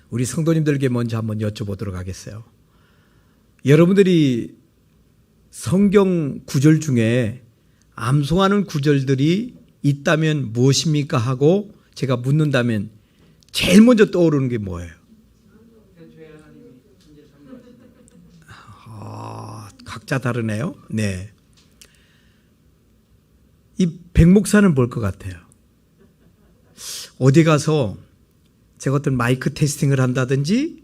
우리 성도님들에게 먼저 한번 여쭤보도록 하겠어요. 여러분들이 성경 구절 중에 암송하는 구절들이 있다면 무엇입니까? 하고 제가 묻는다면 제일 먼저 떠오르는 게 뭐예요? 각자 다르네요. 네. 이 백 목사는 뭘 것 같아요? 어디 가서 제가 어떤 마이크 테스팅을 한다든지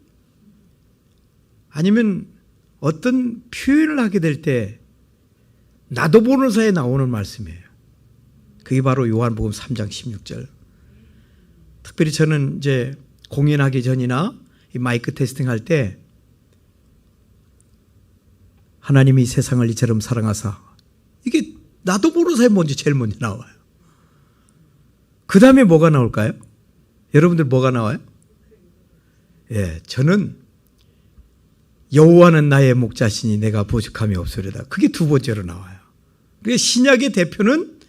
아니면 어떤 표현을 하게 될 때 나도 보는 사이에 나오는 말씀이에요. 그게 바로 요한복음 3장 16절. 특별히 저는 이제 공연하기 전이나 이 마이크 테스팅 할 때 하나님이 세상을 이처럼 사랑하사, 이게 나도 보는 사이에 제일 먼저 나와요. 그 다음에 뭐가 나올까요? 여러분들 뭐가 나와요? 예, 저는 여호와는 나의 목자시니 내가 부족함이 없으리다. 그게 두 번째로 나와요. 그게 신약의 대표는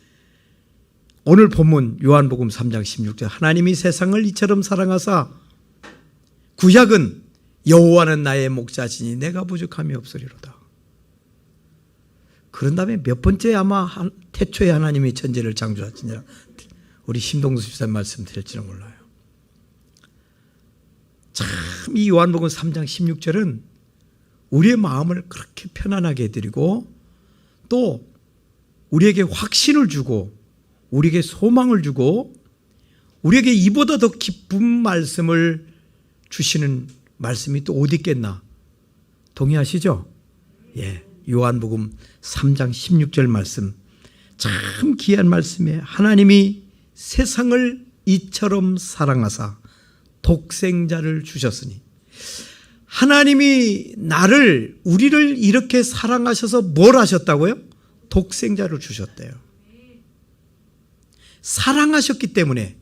오늘 본문 요한복음 3장 16절 하나님이 세상을 이처럼 사랑하사, 구약은 여호와는 나의 목자시니 내가 부족함이 없으리로다. 그런 다음에 몇 번째 아마 태초에 하나님이 천지를 창조하시니라 우리 심동수 집사님 말씀 드릴지는 몰라요. 참 이 요한복음 3장 16절은 우리의 마음을 그렇게 편안하게 해드리고 또 우리에게 확신을 주고 우리에게 소망을 주고 우리에게 이보다 더 기쁜 말씀을 주시는 말씀이 또 어디 있겠나? 동의하시죠? 예, 요한복음 3장 16절 말씀 참 귀한 말씀이에요. 하나님이 세상을 이처럼 사랑하사 독생자를 주셨으니, 하나님이 우리를 이렇게 사랑하셔서 뭘 하셨다고요? 독생자를 주셨대요. 사랑하셨기 때문에,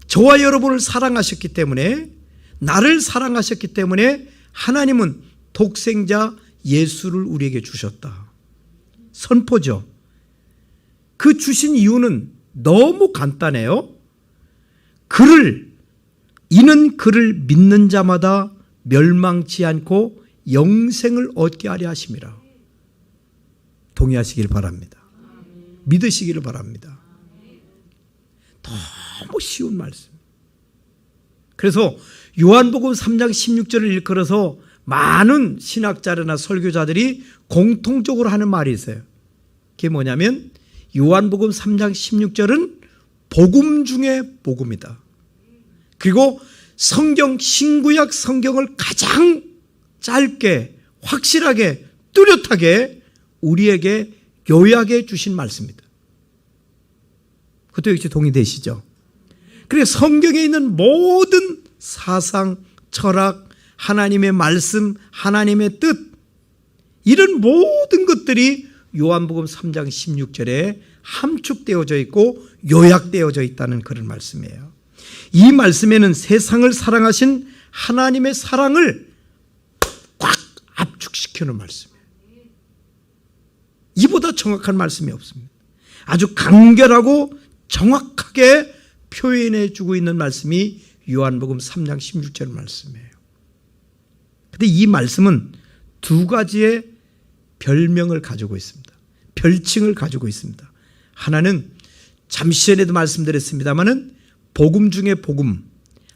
저와 여러분을 사랑하셨기 때문에, 나를 사랑하셨기 때문에 하나님은 독생자 예수를 우리에게 주셨다. 선포죠. 그 주신 이유는 너무 간단해요. 이는 그를 믿는 자마다 멸망치 않고 영생을 얻게 하려 하심이라. 동의하시길 바랍니다. 믿으시기를 바랍니다. 너무 쉬운 말씀. 그래서 요한복음 3장 16절을 일컬어서 많은 신학자나 설교자들이 공통적으로 하는 말이 있어요. 그게 뭐냐면 요한복음 3장 16절은 복음 중에 복음이다. 그리고 신구약 성경을 가장 짧게, 확실하게, 뚜렷하게 우리에게 요약해 주신 말씀입니다. 그것도 역시 동의되시죠? 그래서 성경에 있는 모든 사상, 철학, 하나님의 말씀, 하나님의 뜻, 이런 모든 것들이 요한복음 3장 16절에 함축되어져 있고 요약되어져 있다는 그런 말씀이에요. 이 말씀에는 세상을 사랑하신 하나님의 사랑을 꽉 압축시키는 말씀이에요. 이보다 정확한 말씀이 없습니다. 아주 간결하고 정확하게 표현해 주고 있는 말씀이 요한복음 3장 16절 말씀이에요. 그런데 이 말씀은 두 가지의 별명을 가지고 있습니다. 별칭을 가지고 있습니다. 하나는 잠시 전에도 말씀드렸습니다마는 복음 중에 복음,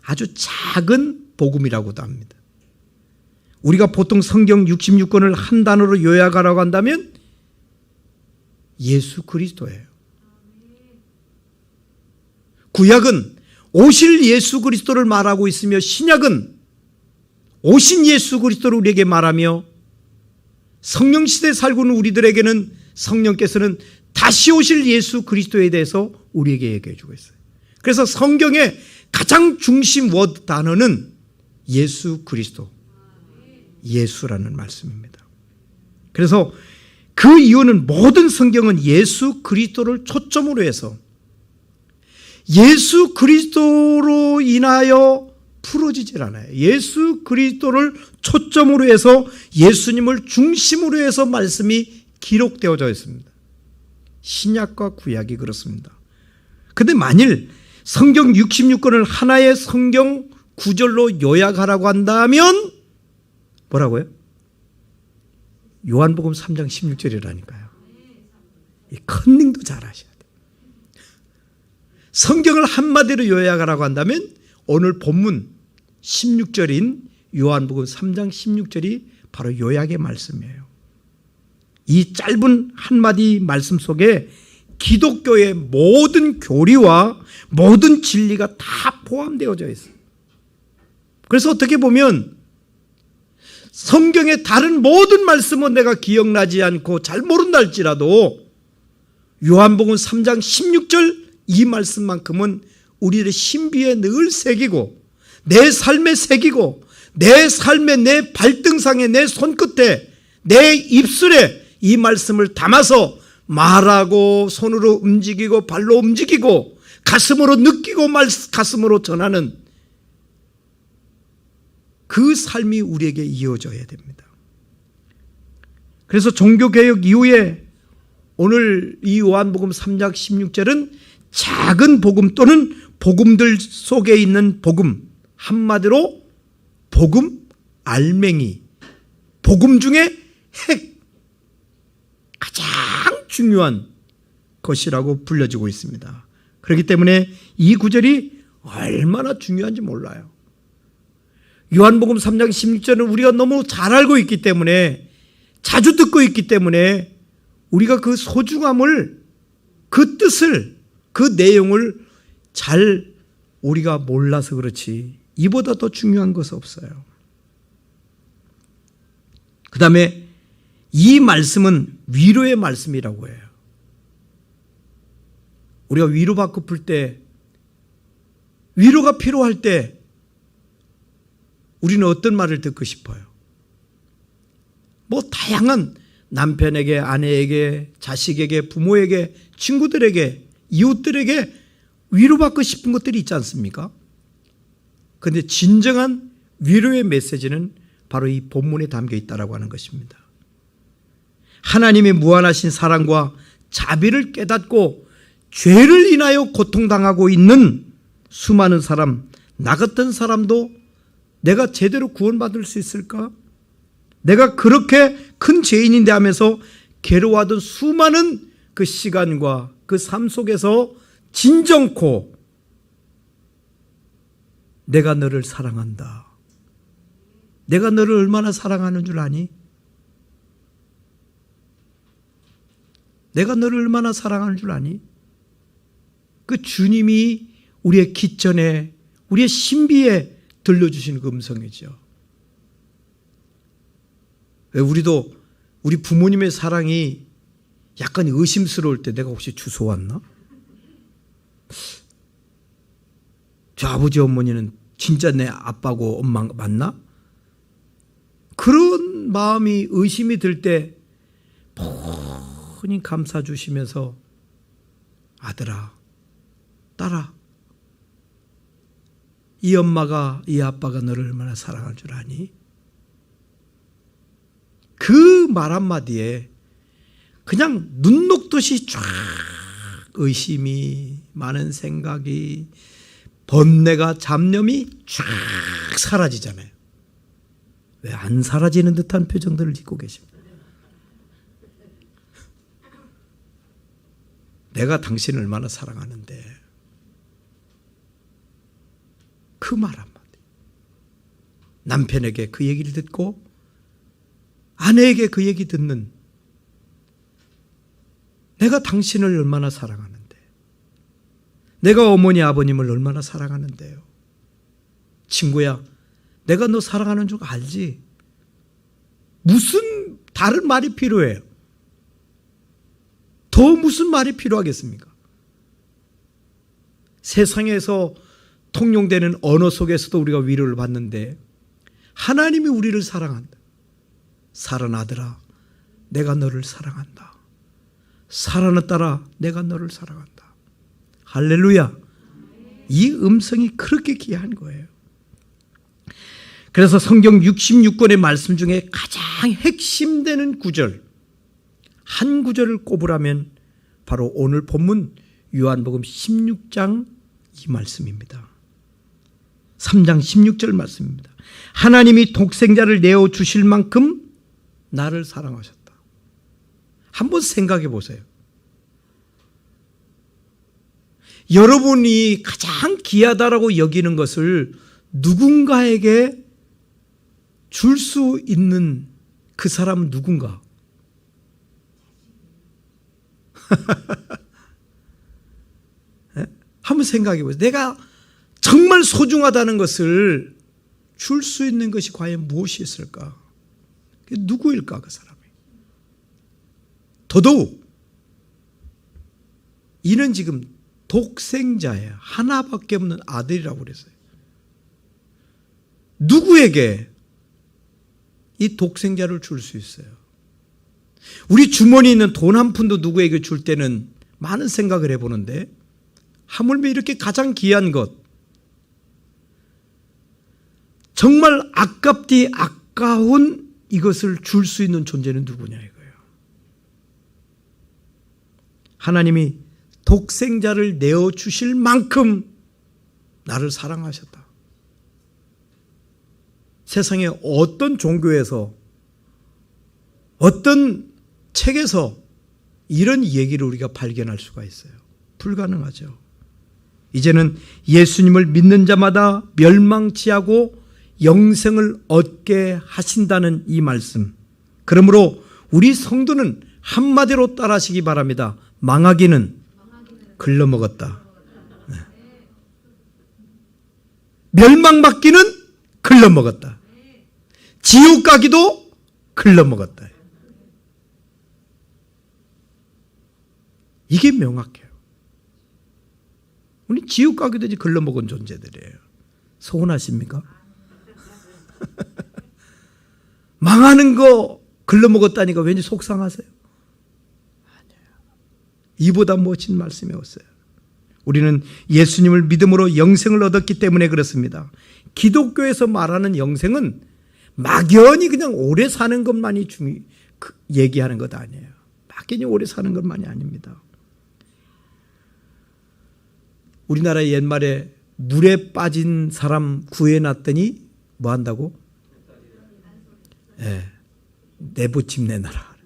아주 작은 복음이라고도 합니다. 우리가 보통 성경 66권을 한 단어로 요약하라고 한다면 예수 그리스도예요. 구약은 오실 예수 그리스도를 말하고 있으며 신약은 오신 예수 그리스도를 우리에게 말하며 성령 시대에 살고 있는 우리들에게는 성령께서는 다시 오실 예수 그리스도에 대해서 우리에게 얘기해 주고 있어요. 그래서 성경의 가장 중심 워드 단어는 예수 그리스도, 예수라는 말씀입니다. 그래서 그 이유는 모든 성경은 예수 그리스도를 초점으로 해서 예수 그리스도로 인하여 풀어지질 않아요. 예수 그리스도를 초점으로 해서 예수님을 중심으로 해서 말씀이 기록되어져 있습니다. 신약과 구약이 그렇습니다. 그런데 만일 성경 66권을 하나의 성경 구절로 요약하라고 한다면 뭐라고요? 요한복음 3장 16절이라니까요. 이 컨닝도 잘 하셔야 돼요. 성경을 한마디로 요약하라고 한다면 오늘 본문 16절인 요한복음 3장 16절이 바로 요약의 말씀이에요. 이 짧은 한마디 말씀 속에 기독교의 모든 교리와 모든 진리가 다 포함되어져 있어요. 그래서 어떻게 보면 성경의 다른 모든 말씀은 내가 기억나지 않고 잘 모른다 할지라도 요한복음 3장 16절 이 말씀만큼은 우리의 신비에 늘 새기고 내 삶에 새기고 내 삶의 내 발등상에 내 손끝에 내 입술에 이 말씀을 담아서 말하고 손으로 움직이고 발로 움직이고 가슴으로 느끼고 가슴으로 전하는 그 삶이 우리에게 이어져야 됩니다. 그래서 종교개혁 이후에 오늘 이 요한복음 3장 16절은 작은 복음 또는 복음들 속에 있는 복음, 한마디로 복음 알맹이, 복음 중에 핵, 가장 중요한 것이라고 불려지고 있습니다. 그렇기 때문에 이 구절이 얼마나 중요한지 몰라요. 요한복음 3장 16절은 우리가 너무 잘 알고 있기 때문에 자주 듣고 있기 때문에 우리가 그 소중함을 그 뜻을 그 내용을 잘 우리가 몰라서 그렇지 이보다 더 중요한 것은 없어요. 그 다음에 이 말씀은 위로의 말씀이라고 해요. 우리가 위로받고 풀 때 위로가 필요할 때 우리는 어떤 말을 듣고 싶어요? 뭐 다양한 남편에게, 아내에게, 자식에게, 부모에게, 친구들에게, 이웃들에게 위로받고 싶은 것들이 있지 않습니까? 그런데 진정한 위로의 메시지는 바로 이 본문에 담겨 있다고 하는 것입니다. 하나님의 무한하신 사랑과 자비를 깨닫고 죄를 인하여 고통당하고 있는 수많은 사람, 나 같은 사람도 내가 제대로 구원받을 수 있을까? 내가 그렇게 큰 죄인인데 하면서 괴로워하던 수많은 그 시간과 그 삶 속에서 진정코 내가 너를 사랑한다. 내가 너를 얼마나 사랑하는 줄 아니? 내가 너를 얼마나 사랑하는 줄 아니? 그 주님이 우리의 기전에 우리의 신비에 들려주시는 그 음성이죠. 우리도 우리 부모님의 사랑이 약간 의심스러울 때 내가 혹시 주워 왔나? 저 아버지 어머니는 진짜 내 아빠고 엄마 맞나? 그런 마음이 의심이 들 때 폰히 감싸 주시면서 아들아, 딸아, 이 엄마가 이 아빠가 너를 얼마나 사랑할 줄 아니? 그 말 한마디에 그냥 눈 녹듯이 쫙 의심이 많은 생각이 번뇌가 잡념이 쫙 사라지잖아요. 왜 안 사라지는 듯한 표정들을 짓고 계십니까? 내가 당신을 얼마나 사랑하는데 그 말 한마디 남편에게 그 얘기를 듣고 아내에게 그 얘기 듣는 내가 당신을 얼마나 사랑하는데 내가 어머니 아버님을 얼마나 사랑하는데요. 친구야, 내가 너 사랑하는 줄 알지? 무슨 다른 말이 필요해요? 더 무슨 말이 필요하겠습니까? 세상에서 통용되는 언어 속에서도 우리가 위로를 받는데 하나님이 우리를 사랑한다. 살아나더라, 내가 너를 사랑한다. 살아났더라, 내가 너를 사랑한다. 할렐루야. 이 음성이 그렇게 귀한 거예요. 그래서 성경 66권의 말씀 중에 가장 핵심되는 구절, 한 구절을 꼽으라면 바로 오늘 본문 요한복음 16장 이 말씀입니다. 3장 16절 말씀입니다. 하나님이 독생자를 내어 주실 만큼 나를 사랑하셨다. 한번 생각해 보세요. 여러분이 가장 귀하다라고 여기는 것을 누군가에게 줄 수 있는 그 사람은 누군가? 한번 생각해 보세요. 내가 정말 소중하다는 것을 줄 수 있는 것이 과연 무엇이 있을까? 누구일까, 그 사람이? 더더욱 이는 지금 독생자예요. 하나밖에 없는 아들이라고 그랬어요. 누구에게 이 독생자를 줄 수 있어요? 우리 주머니에 있는 돈 한 푼도 누구에게 줄 때는 많은 생각을 해보는데 하물며 이렇게 가장 귀한 것, 정말 아깝디 아까운 이것을 줄 수 있는 존재는 누구냐 이거예요. 하나님이 독생자를 내어주실 만큼 나를 사랑하셨다. 세상에 어떤 종교에서 어떤 책에서 이런 얘기를 우리가 발견할 수가 있어요? 불가능하죠. 이제는 예수님을 믿는 자마다 멸망치 않고 영생을 얻게 하신다는 이 말씀. 그러므로 우리 성도는 한마디로 따라하시기 바랍니다. 망하기는 글러먹었다. 네. 멸망받기는 글러먹었다. 지옥 가기도 글러먹었다. 이게 명확해요. 우리 지옥 가기도 이제 글러먹은 존재들이에요. 서운하십니까? 망하는 거 글러먹었다니까 왠지 속상하세요? 아니에요. 이보다 멋진 말씀이 없어요. 우리는 예수님을 믿음으로 영생을 얻었기 때문에 그렇습니다. 기독교에서 말하는 영생은 막연히 그냥 오래 사는 것만이 얘기하는 것 아니에요. 막연히 오래 사는 것만이 아닙니다. 우리나라 옛말에 물에 빠진 사람 구해놨더니 뭐 한다고? 네, 내부침 내놔라.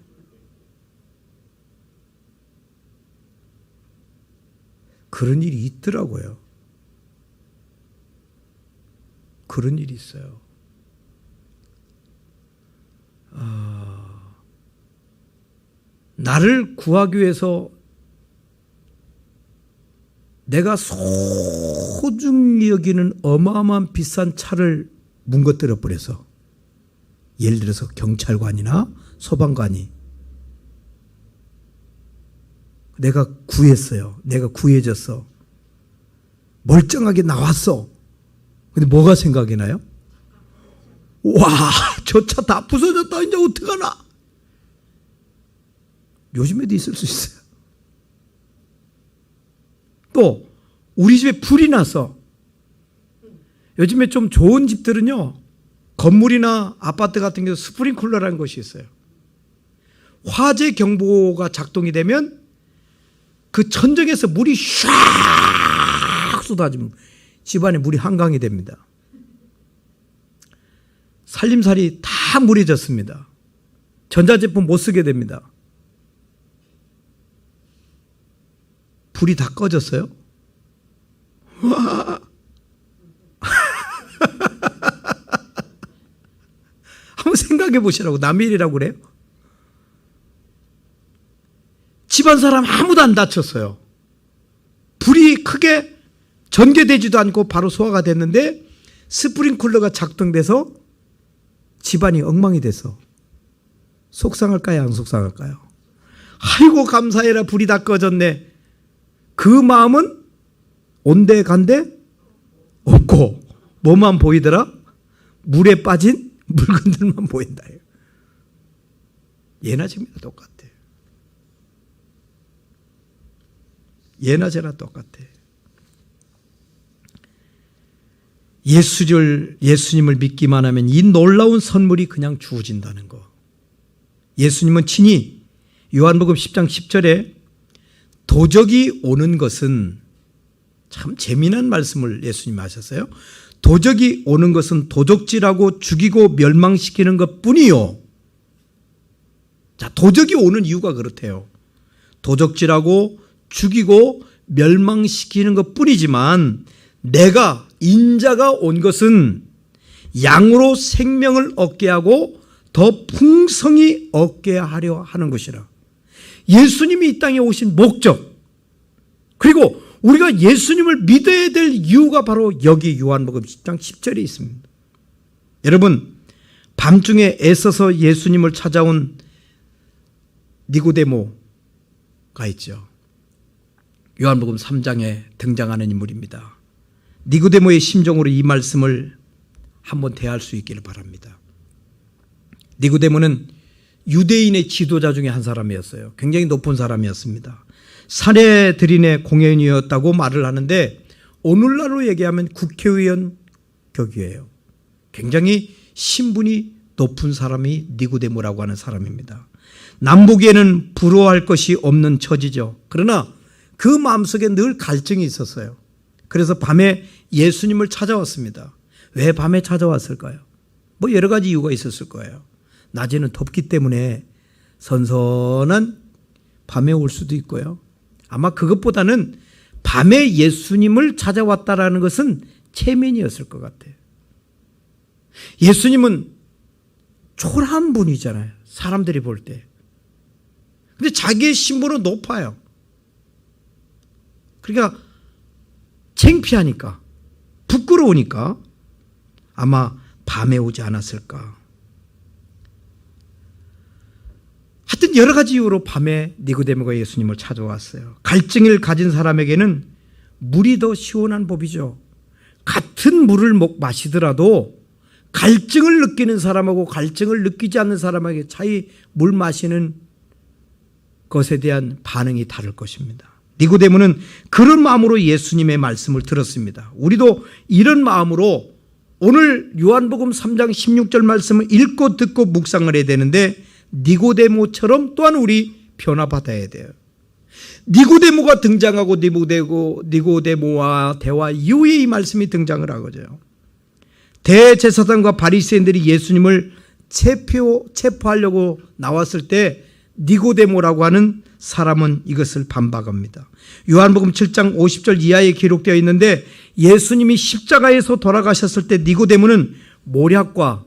그런 일이 있더라고요. 그런 일이 있어요. 나를 구하기 위해서 내가 소중히 여기는 어마어마한 비싼 차를 뭉거뜨려 버려서, 예를 들어서 경찰관이나 소방관이 내가 구했어요. 내가 구해졌어. 멀쩡하게 나왔어. 근데 뭐가 생각이 나요? 와, 저 차 다 부서졌다. 이제 어떡하나? 요즘에도 있을 수 있어요. 또 우리 집에 불이 나서, 요즘에 좀 좋은 집들은요, 건물이나 아파트 같은 경우 스프링클러라는 것이 있어요. 화재 경보가 작동이 되면 그 천정에서 물이 샥 쏟아지면 집안에 물이 한강이 됩니다. 살림살이 다 물이 젖습니다. 전자제품 못 쓰게 됩니다. 불이 다 꺼졌어요? 한번 생각해 보시라고. 남의 일이라고 그래요? 집안 사람 아무도 안 다쳤어요. 불이 크게 전개되지도 않고 바로 소화가 됐는데 스프링클러가 작동돼서 집안이 엉망이 돼서 속상할까요? 안 속상할까요? 아이고 감사해라, 불이 다 꺼졌네. 그 마음은 온데 간데 없고 뭐만 보이더라? 물에 빠진 물건들만 보인다. 예나 지금이나 똑같아. 예나 저나 똑같아. 예수님을 믿기만 하면 이 놀라운 선물이 그냥 주어진다는 거. 예수님은 친히 요한복음 10장 10절에 도적이 오는 것은, 참 재미난 말씀을 예수님이 하셨어요. 도적이 오는 것은 도적질하고 죽이고 멸망시키는 것뿐이요. 자, 도적이 오는 이유가 그렇대요. 도적질하고 죽이고 멸망시키는 것뿐이지만 내가 인자가 온 것은 양으로 생명을 얻게 하고 더 풍성히 얻게 하려 하는 것이라. 예수님이 이 땅에 오신 목적, 그리고 우리가 예수님을 믿어야 될 이유가 바로 여기 요한복음 10장 10절에 있습니다. 여러분, 밤중에 애써서 예수님을 찾아온 니고데모가 있죠. 요한복음 3장에 등장하는 인물입니다. 니고데모의 심정으로 이 말씀을 한번 대할 수 있기를 바랍니다. 니고데모는 유대인의 지도자 중에 한 사람이었어요. 굉장히 높은 사람이었습니다. 사내들인의 공회원이었다고 말을 하는데 오늘날로 얘기하면 국회의원 격이에요. 굉장히 신분이 높은 사람이 니고데모라고 하는 사람입니다. 남보기에는 부러워할 것이 없는 처지죠. 그러나 그 마음속에 늘 갈증이 있었어요. 그래서 밤에 예수님을 찾아왔습니다. 왜 밤에 찾아왔을까요? 뭐 여러 가지 이유가 있었을 거예요. 낮에는 덥기 때문에 선선한 밤에 올 수도 있고요. 아마 그것보다는 밤에 예수님을 찾아왔다라는 것은 체면이었을 것 같아요. 예수님은 초라한 분이잖아요. 사람들이 볼 때. 근데 자기의 신분은 높아요. 그러니까 창피하니까, 부끄러우니까 아마 밤에 오지 않았을까. 하여튼 여러 가지 이유로 밤에 니고데모가 예수님을 찾아왔어요. 갈증을 가진 사람에게는 물이 더 시원한 법이죠. 같은 물을 마시더라도 갈증을 느끼는 사람하고 갈증을 느끼지 않는 사람에게 차이, 물 마시는 것에 대한 반응이 다를 것입니다. 니고데모는 그런 마음으로 예수님의 말씀을 들었습니다. 우리도 이런 마음으로 오늘 요한복음 3장 16절 말씀을 읽고 듣고 묵상을 해야 되는데 니고데모처럼 또한 우리 변화받아야 돼요. 니고데모가 등장하고 니고데모와 대화 이후에 이 말씀이 등장을 하거든요. 대제사장과 바리새인들이 예수님을 체포하려고 나왔을 때 니고데모라고 하는 사람은 이것을 반박합니다. 요한복음 7장 50절 이하에 기록되어 있는데 예수님이 십자가에서 돌아가셨을 때 니고데모는 모략과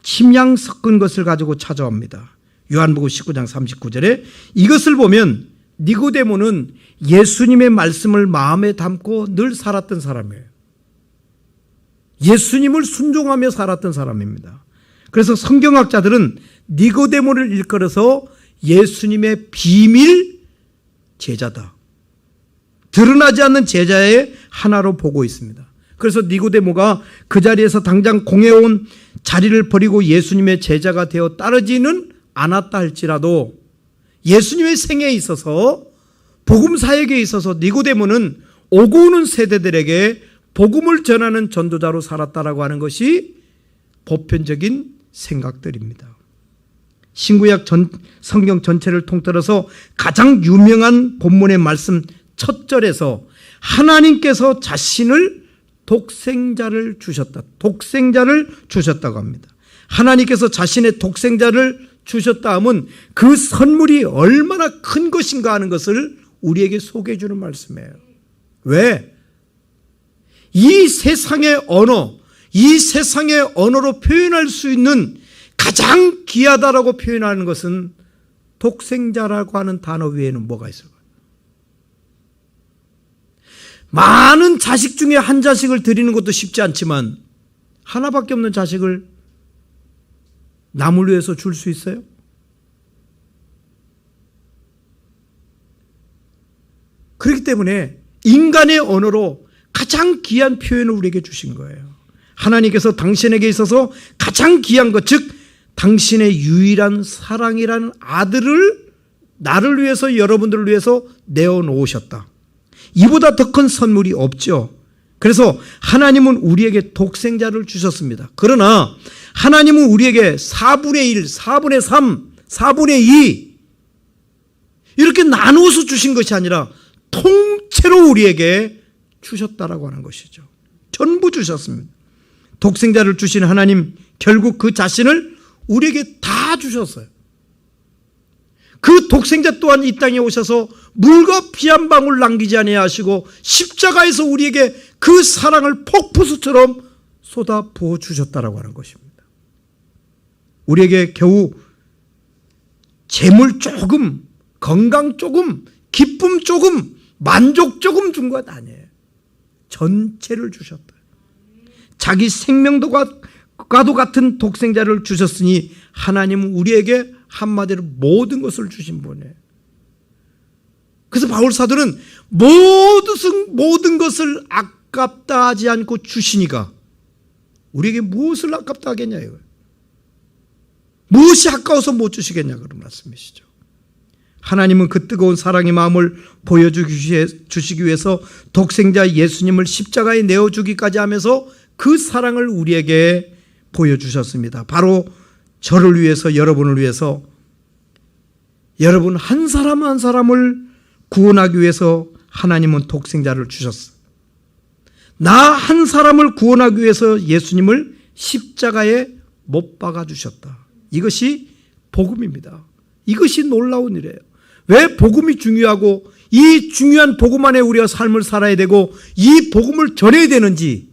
침향 섞은 것을 가지고 찾아옵니다. 요한복음 19장 39절에 이것을 보면 니고데모는 예수님의 말씀을 마음에 담고 늘 살았던 사람이에요. 예수님을 순종하며 살았던 사람입니다. 그래서 성경학자들은 니고데모를 일컬어서 예수님의 비밀 제자다, 드러나지 않는 제자의 하나로 보고 있습니다. 그래서 니고데모가 그 자리에서 당장 공회원 자리를 버리고 예수님의 제자가 되어 따르지는 않았다 할지라도 예수님의 생애에 있어서 복음 사역에 있어서 니고데모는 오고 오는 세대들에게 복음을 전하는 전도자로 살았다라고 하는 것이 보편적인 생각들입니다. 신구약 성경 전체를 통틀어서 가장 유명한 본문의 말씀 첫 절에서 하나님께서 자신을 독생자를 주셨다고 합니다. 하나님께서 자신의 독생자를 주셨다 하면 그 선물이 얼마나 큰 것인가 하는 것을 우리에게 소개해 주는 말씀이에요. 왜? 이 세상의 언어, 이 세상의 언어로 표현할 수 있는 가장 귀하다라고 표현하는 것은 독생자라고 하는 단어 외에는 뭐가 있을까요? 많은 자식 중에 한 자식을 드리는 것도 쉽지 않지만 하나밖에 없는 자식을 남을 위해서 줄 수 있어요? 그렇기 때문에 인간의 언어로 가장 귀한 표현을 우리에게 주신 거예요. 하나님께서 당신에게 있어서 가장 귀한 것, 즉 당신의 유일한 사랑이라는 아들을 나를 위해서, 여러분들을 위해서 내어놓으셨다. 이보다 더 큰 선물이 없죠. 그래서 하나님은 우리에게 독생자를 주셨습니다. 그러나 하나님은 우리에게 4분의 1, 4분의 3, 4분의 2 이렇게 나누어서 주신 것이 아니라 통째로 우리에게 주셨다라고 하는 것이죠. 전부 주셨습니다. 독생자를 주신 하나님 결국 그 자신을 우리에게 다 주셨어요. 그 독생자 또한 이 땅에 오셔서 물과 피 한 방울 남기지 아니하시고 십자가에서 우리에게 그 사랑을 폭포수처럼 쏟아 부어 주셨다라고 하는 것입니다. 우리에게 겨우 재물 조금, 건강 조금, 기쁨 조금, 만족 조금 준 것 아니에요. 전체를 주셨다. 자기 생명과도 같은 독생자를 주셨으니 하나님은 우리에게 한마디로 모든 것을 주신 분이에요. 그래서 바울 사도는 모든 것을 아깝다 하지 않고 주시니까 우리에게 무엇을 아깝다 하겠냐 이거예요. 무엇이 아까워서 못 주시겠냐 그런 말씀이시죠. 하나님은 그 뜨거운 사랑의 마음을 보여주시기 위해서 독생자 예수님을 십자가에 내어주기까지 하면서 그 사랑을 우리에게 보여주셨습니다. 바로 저를 위해서, 여러분을 위해서, 여러분 한 사람 한 사람을 구원하기 위해서 하나님은 독생자를 주셨어요. 나 한 사람을 구원하기 위해서 예수님을 십자가에 못 박아 주셨다. 이것이 복음입니다. 이것이 놀라운 일이에요. 왜 복음이 중요하고 이 중요한 복음 안에 우리가 삶을 살아야 되고 이 복음을 전해야 되는지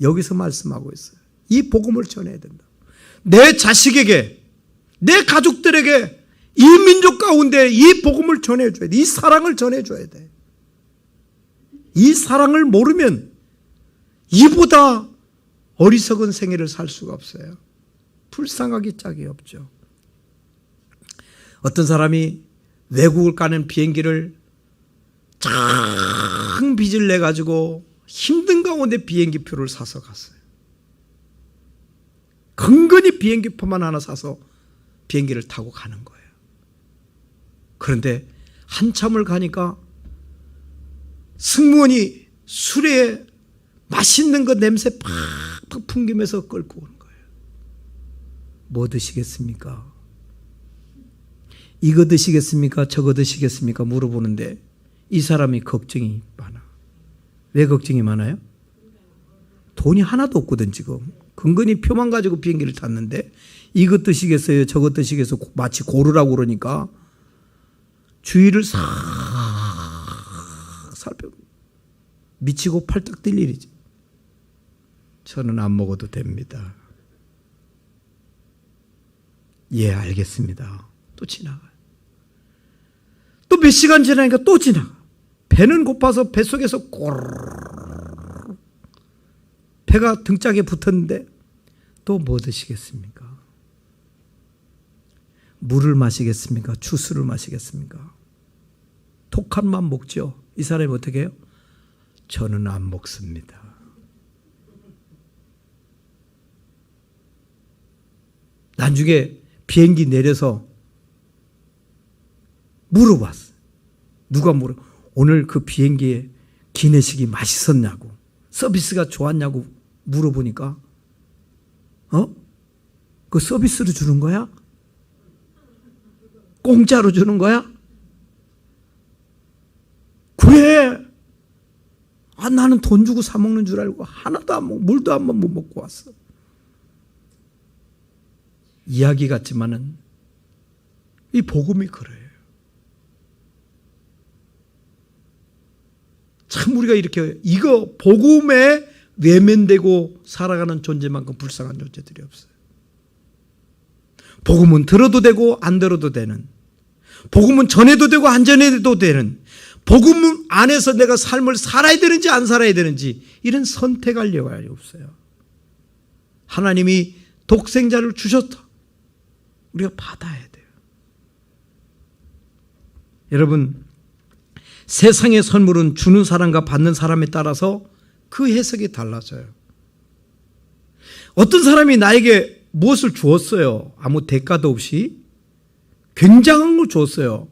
여기서 말씀하고 있어요. 이 복음을 전해야 된다. 내 자식에게, 내 가족들에게 이 민족 가운데 이 복음을 전해줘야 돼. 이 사랑을 전해줘야 돼. 이 사랑을 모르면 이보다 어리석은 생애를 살 수가 없어요. 불쌍하기 짝이 없죠. 어떤 사람이 외국을 가는 비행기를 장 빚을 내가지고 힘든 가운데 비행기 표를 사서 갔어요. 근근히 비행기 표만 하나 사서 비행기를 타고 가는 거예요. 그런데 한참을 가니까 승무원이 술에 맛있는 거 냄새 팍팍 풍기면서 끌고 오는 거예요. 뭐 드시겠습니까? 이거 드시겠습니까? 저거 드시겠습니까? 물어보는데 이 사람이 걱정이 많아. 왜 걱정이 많아요? 돈이 하나도 없거든 지금. 근근히 표만 가지고 비행기를 탔는데 이것 드시겠어요? 저것 드시겠어요? 마치 고르라고 그러니까 주위를 싹 살펴 미치고 팔딱 뛸 일이지. 저는 안 먹어도 됩니다. 예, 알겠습니다. 또 지나가요. 또 몇 시간 지나니까 또 지나가. 배는 고파서 뱃속에서 꼬르르 배가 등짝에 붙었는데 또 뭐 드시겠습니까? 물을 마시겠습니까? 주스를 마시겠습니까? 독한 맛 먹죠. 이 사람이 어떻게 해요? 저는 안 먹습니다. 나중에 비행기 내려서 물어봤어. 누가 오늘 그 비행기에 기내식이 맛있었냐고, 서비스가 좋았냐고 물어보니까 그 서비스로 주는 거야? 공짜로 주는 거야? 그래. 나는 돈 주고 사 먹는 줄 알고 하나도 안 먹고 물도 한 번 못 먹고 왔어. 이야기 같지만은 이 복음이 그래요. 참 우리가 이렇게 이거 복음에 외면되고 살아가는 존재만큼 불쌍한 존재들이 없어요. 복음은 들어도 되고 안 들어도 되는, 복음은 전해도 되고 안 전해도 되는, 복음 안에서 내가 삶을 살아야 되는지 안 살아야 되는지 이런 선택할 여간이 없어요. 하나님이 독생자를 주셨다. 우리가 받아야 돼요. 여러분, 세상의 선물은 주는 사람과 받는 사람에 따라서 그 해석이 달라져요. 어떤 사람이 나에게 무엇을 주었어요. 아무 대가도 없이 굉장한 걸 주었어요.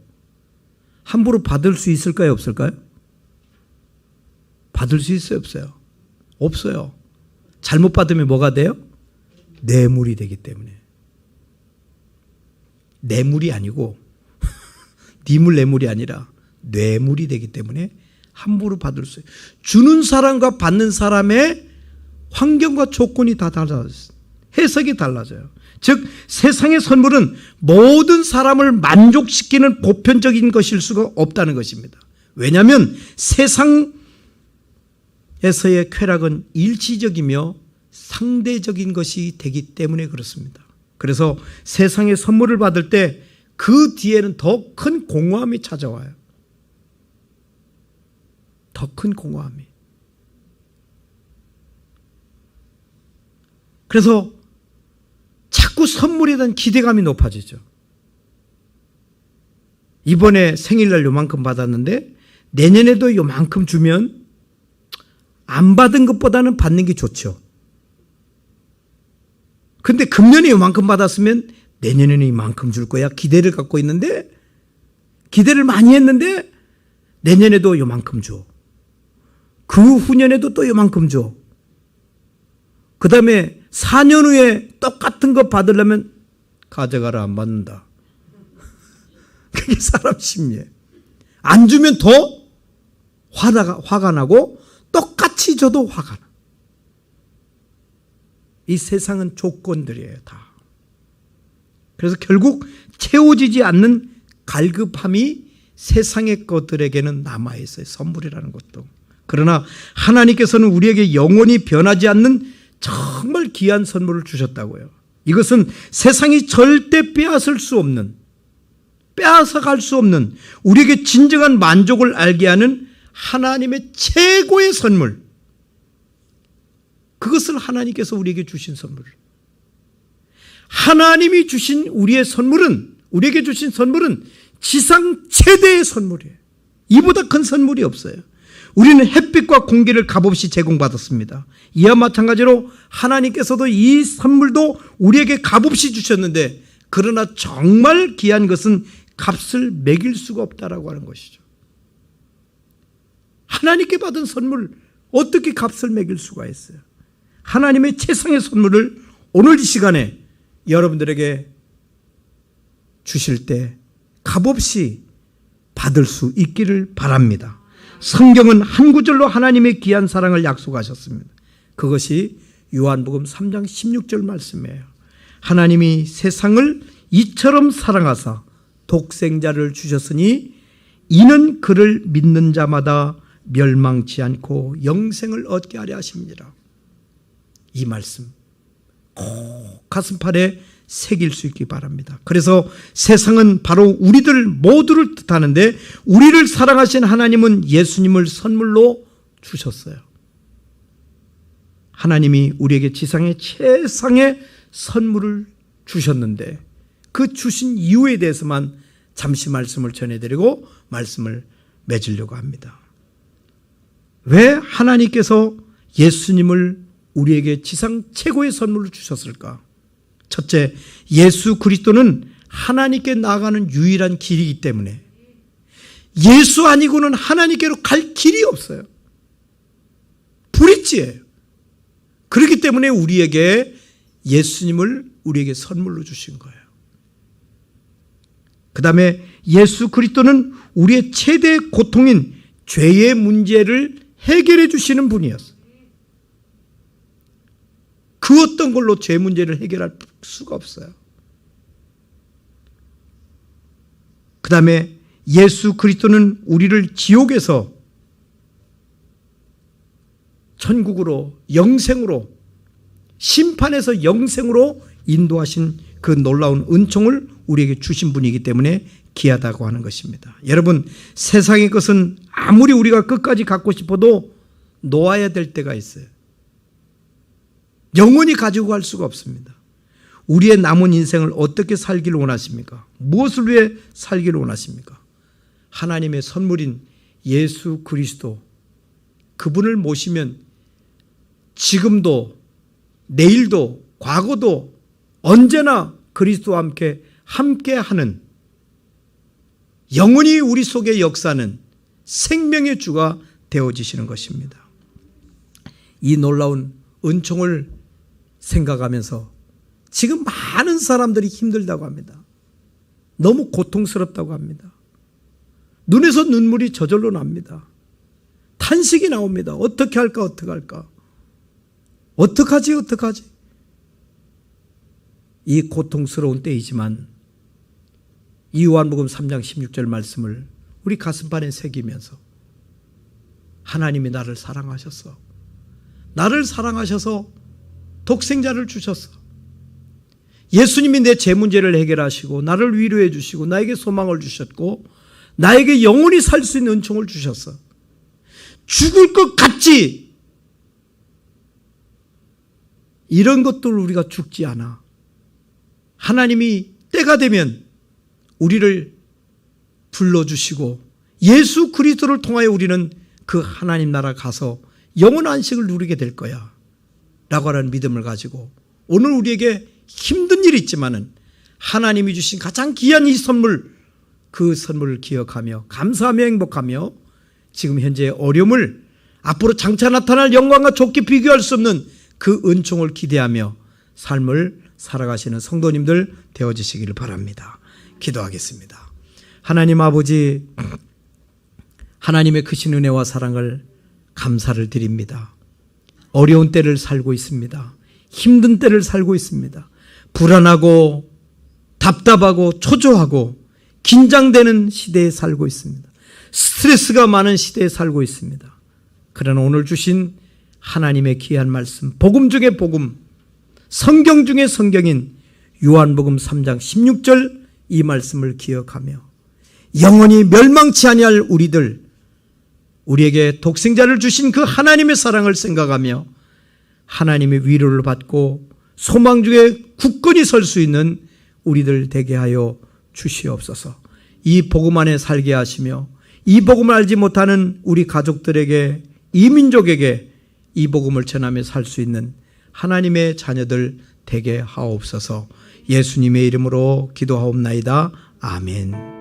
함부로 받을 수 있을까요? 없을까요? 받을 수 있어요? 없어요? 없어요. 잘못 받으면 뭐가 돼요? 뇌물이 되기 때문에. 뇌물이 아니고 뇌물 뇌물이 아니라 뇌물이 되기 때문에 함부로 받을 수 있어요. 주는 사람과 받는 사람의 환경과 조건이 다 달라져요. 해석이 달라져요. 즉 세상의 선물은 모든 사람을 만족시키는 보편적인 것일 수가 없다는 것입니다. 왜냐하면 세상에서의 쾌락은 일시적이며 상대적인 것이 되기 때문에 그렇습니다. 그래서 세상의 선물을 받을 때 그 뒤에는 더 큰 공허함이 찾아와요. 더 큰 공허함이. 그래서 자꾸 선물에 대한 기대감이 높아지죠. 이번에 생일날 요만큼 받았는데 내년에도 요만큼 주면 안 받은 것보다는 받는 게 좋죠. 근데 금년에 요만큼 받았으면 내년에는 이만큼 줄 거야 기대를 갖고 있는데, 기대를 많이 했는데 내년에도 요만큼 줘. 그 후년에도 또 요만큼 줘. 그 다음에 4년 후에 똑같은 거 받으려면 가져가라, 안 받는다. 그게 사람 심리예요. 안 주면 더 화가 나고 똑같이 줘도 화가 나. 이 세상은 조건들이에요, 다. 그래서 결국 채워지지 않는 갈급함이 세상의 것들에게는 남아있어요. 선물이라는 것도. 그러나 하나님께서는 우리에게 영원히 변하지 않는 정말 귀한 선물을 주셨다고요. 이것은 세상이 절대 빼앗을 수 없는, 빼앗아갈 수 없는, 우리에게 진정한 만족을 알게 하는 하나님의 최고의 선물. 그것을 하나님께서 우리에게 주신 선물. 하나님이 주신 우리의 선물은, 우리에게 주신 선물은 지상 최대의 선물이에요. 이보다 큰 선물이 없어요. 우리는 햇빛과 공기를 값없이 제공받았습니다. 이와 마찬가지로 하나님께서도 이 선물도 우리에게 값없이 주셨는데, 그러나 정말 귀한 것은 값을 매길 수가 없다라고 하는 것이죠. 하나님께 받은 선물 어떻게 값을 매길 수가 있어요? 하나님의 최상의 선물을 오늘 이 시간에 여러분들에게 주실 때 값없이 받을 수 있기를 바랍니다. 성경은 한 구절로 하나님의 귀한 사랑을 약속하셨습니다. 그것이 요한복음 3장 16절 말씀이에요. 하나님이 세상을 이처럼 사랑하사 독생자를 주셨으니 이는 그를 믿는 자마다 멸망치 않고 영생을 얻게 하려 하십니다. 이 말씀 꼭 가슴팍에 새길 수 있기 바랍니다. 그래서 세상은 바로 우리들 모두를 뜻하는데, 우리를 사랑하신 하나님은 예수님을 선물로 주셨어요. 하나님이 우리에게 지상의 최상의 선물을 주셨는데, 그 주신 이유에 대해서만 잠시 말씀을 전해드리고 말씀을 맺으려고 합니다. 왜 하나님께서 예수님을 우리에게 지상 최고의 선물을 주셨을까? 첫째, 예수 그리스도는 하나님께 나아가는 유일한 길이기 때문에, 예수 아니고는 하나님께로 갈 길이 없어요. 브릿지예요. 그렇기 때문에 우리에게 예수님을 우리에게 선물로 주신 거예요. 그 다음에 예수 그리스도는 우리의 최대 고통인 죄의 문제를 해결해 주시는 분이었어요. 그 어떤 걸로 죄 문제를 해결할 수가 없어요. 그 다음에 예수 그리스도는 우리를 지옥에서 천국으로, 영생으로, 심판에서 영생으로 인도하신 그 놀라운 은총을 우리에게 주신 분이기 때문에 귀하다고 하는 것입니다. 여러분, 세상의 것은 아무리 우리가 끝까지 갖고 싶어도 놓아야 될 때가 있어요. 영원히 가지고 갈 수가 없습니다. 우리의 남은 인생을 어떻게 살기를 원하십니까? 무엇을 위해 살기를 원하십니까? 하나님의 선물인 예수 그리스도, 그분을 모시면 지금도, 내일도, 과거도 언제나 그리스도와 함께하는, 영원히 우리 속에 역사는 생명의 주가 되어지시는 것입니다. 이 놀라운 은총을 생각하면서 지금 많은 사람들이 힘들다고 합니다. 너무 고통스럽다고 합니다. 눈에서 눈물이 저절로 납니다. 탄식이 나옵니다. 어떻게 할까 어떻게 할까. 어떡하지 어떡하지. 이 고통스러운 때이지만 이 요한복음 3장 16절 말씀을 우리 가슴판에 새기면서 하나님이 나를 사랑하셨어. 나를 사랑하셔서 독생자를 주셨어. 예수님이 내 제 문제를 해결하시고 나를 위로해 주시고 나에게 소망을 주셨고 나에게 영원히 살 수 있는 은총을 주셨어. 죽을 것 같지? 이런 것들을 우리가 죽지 않아. 하나님이 때가 되면 우리를 불러주시고 예수 그리스도를 통하여 우리는 그 하나님 나라 가서 영원한 안식을 누리게 될 거야 라고 하는 믿음을 가지고 오늘 우리에게 힘든 일이 있지만은 하나님이 주신 가장 귀한 이 선물, 그 선물을 기억하며 감사하며 행복하며 지금 현재의 어려움을 앞으로 장차 나타날 영광과 좋게 비교할 수 없는 그 은총을 기대하며 삶을 살아가시는 성도님들 되어주시기를 바랍니다. 기도하겠습니다. 하나님 아버지, 하나님의 크신 은혜와 사랑을 감사를 드립니다. 어려운 때를 살고 있습니다. 힘든 때를 살고 있습니다. 불안하고 답답하고 초조하고 긴장되는 시대에 살고 있습니다. 스트레스가 많은 시대에 살고 있습니다. 그러나 오늘 주신 하나님의 귀한 말씀, 복음 중에 복음, 성경 중에 성경인 요한복음 3장 16절 이 말씀을 기억하며 영원히 멸망치 아니할 우리들, 우리에게 독생자를 주신 그 하나님의 사랑을 생각하며 하나님의 위로를 받고 소망 중에 굳건히 설 수 있는 우리들 되게 하여 주시옵소서. 이 복음 안에 살게 하시며 이 복음을 알지 못하는 우리 가족들에게, 이 민족에게 이 복음을 전하며 살 수 있는 하나님의 자녀들 되게 하옵소서. 예수님의 이름으로 기도하옵나이다. 아멘.